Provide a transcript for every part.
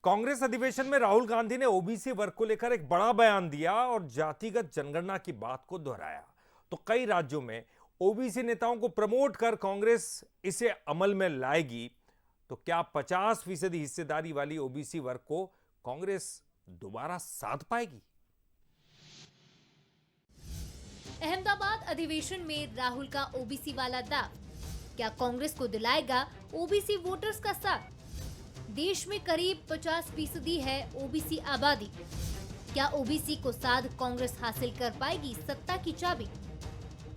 कांग्रेस अधिवेशन में राहुल गांधी ने ओबीसी वर्ग को लेकर एक बड़ा बयान दिया और जातिगत जनगणना की बात को दोहराया। तो कई राज्यों में ओबीसी नेताओं को प्रमोट कर कांग्रेस इसे अमल में लाएगी। तो क्या 50% हिस्सेदारी वाली ओबीसी वर्ग को कांग्रेस दोबारा साध पाएगी? अहमदाबाद अधिवेशन में राहुल का ओबीसी वाला दाव, क्या कांग्रेस को दिलाएगा ओबीसी वोटर्स का साथ? देश में करीब 50% है ओबीसी आबादी, क्या ओबीसी को साध कांग्रेस हासिल कर पाएगी सत्ता की चाबी?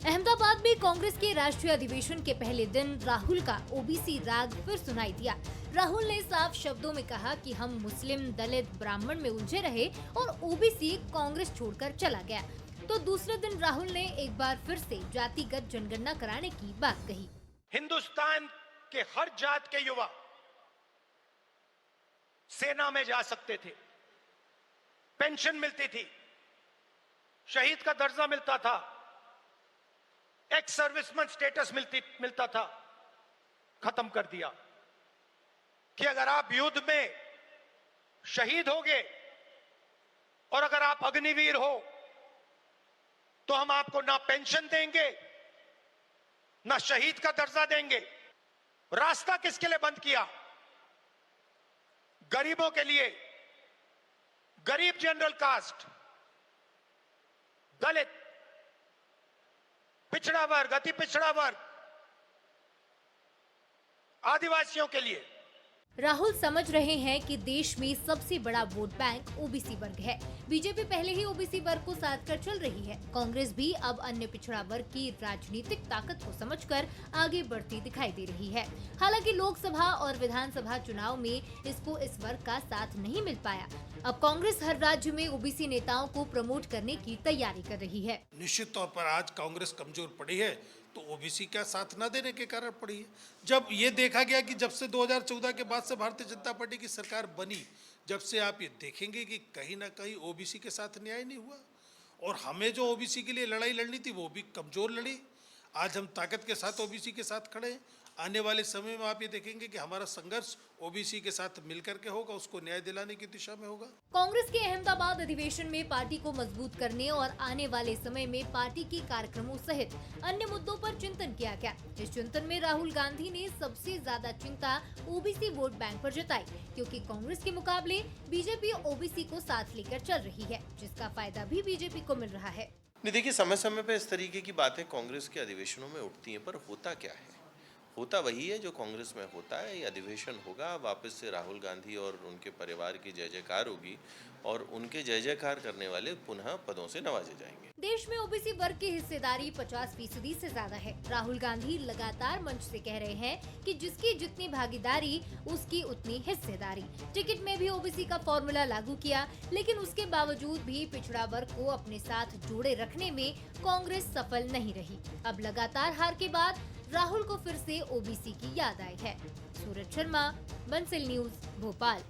अहमदाबाद में कांग्रेस के राष्ट्रीय अधिवेशन के पहले दिन राहुल का ओबीसी राग फिर सुनाई दिया। राहुल ने साफ शब्दों में कहा कि हम मुस्लिम, दलित, ब्राह्मण में उलझे रहे और ओबीसी कांग्रेस छोड़कर चला गया। तो दूसरे दिन राहुल ने एक बार फिर से जातिगत जनगणना कराने की बात कही। हिंदुस्तान के हर जात के युवा सेना में जा सकते थे, पेंशन मिलती थी, शहीद का दर्जा मिलता था, एक्स सर्विसमैन स्टेटस मिलता था। खत्म कर दिया कि अगर आप युद्ध में शहीद होगे और अगर आप अग्निवीर हो तो हम आपको ना पेंशन देंगे ना शहीद का दर्जा देंगे। रास्ता किसके लिए बंद किया? गरीबों के लिए, गरीब जनरल कास्ट, दलित, पिछड़ा वर्ग, अति पिछड़ा वर्ग, आदिवासियों के लिए। राहुल समझ रहे हैं कि देश में सबसे बड़ा वोट बैंक ओबीसी वर्ग है। बीजेपी पहले ही ओबीसी वर्ग को साथ कर चल रही है। कांग्रेस भी अब अन्य पिछड़ा वर्ग की राजनीतिक ताकत को समझकर आगे बढ़ती दिखाई दे रही है। हालांकि लोकसभा और विधानसभा चुनाव में इसको इस वर्ग का साथ नहीं मिल पाया। अब कांग्रेस हर राज्य में ओबीसी नेताओं को प्रमोट करने की तैयारी कर रही है। निश्चित तौर पर आज कांग्रेस कमजोर पड़ी है तो ओबीसी का साथ न देने के कारण पड़ी है। जब ये देखा गया कि जब से 2014 के बाद से भारतीय जनता पार्टी की सरकार बनी, जब से आप ये देखेंगे कि कहीं ना कहीं ओबीसी के साथ न्याय नहीं हुआ और हमें जो ओबीसी के लिए लड़ाई लड़नी थी वो भी कमजोर लड़ी। आज हम ताकत के साथ ओबीसी के साथ खड़े हैं। आने वाले समय में आप ये देखेंगे कि हमारा संघर्ष ओबीसी के साथ मिलकर के होगा, उसको न्याय दिलाने की दिशा में होगा। कांग्रेस के अहमदाबाद अधिवेशन में पार्टी को मजबूत करने और आने वाले समय में पार्टी के कार्यक्रमों सहित अन्य मुद्दों पर चिंतन किया गया। इस चिंतन में राहुल गांधी ने सबसे ज्यादा चिंता ओबीसी वोट बैंक पर जताई, क्योंकि कांग्रेस के मुकाबले बीजेपी ओबीसी को साथ लेकर चल रही है, जिसका फायदा भी बीजेपी को मिल रहा है। नहीं, देखिए, समय समय पर इस तरीके की बातें कांग्रेस के अधिवेशनों में उठती हैं, पर होता क्या है? होता वही है जो कांग्रेस में होता है। ये अधिवेशन होगा, वापस से राहुल गांधी और उनके परिवार की जय जयकार होगी और उनके जय जयकार करने वाले पुनः पदों से नवाजे जाएंगे। देश में ओबीसी वर्ग की हिस्सेदारी 50% से ज्यादा है। राहुल गांधी लगातार मंच से कह रहे हैं कि जिसकी जितनी भागीदारी उसकी उतनी हिस्सेदारी। टिकट में भी ओबीसी का फॉर्मूला लागू किया, लेकिन उसके बावजूद भी पिछड़ा वर्ग को अपने साथ जोड़े रखने में कांग्रेस सफल नहीं रही। अब लगातार हार के बाद राहुल को फिर से ओबीसी की याद आई है। सूरज शर्मा, बंसल न्यूज, भोपाल।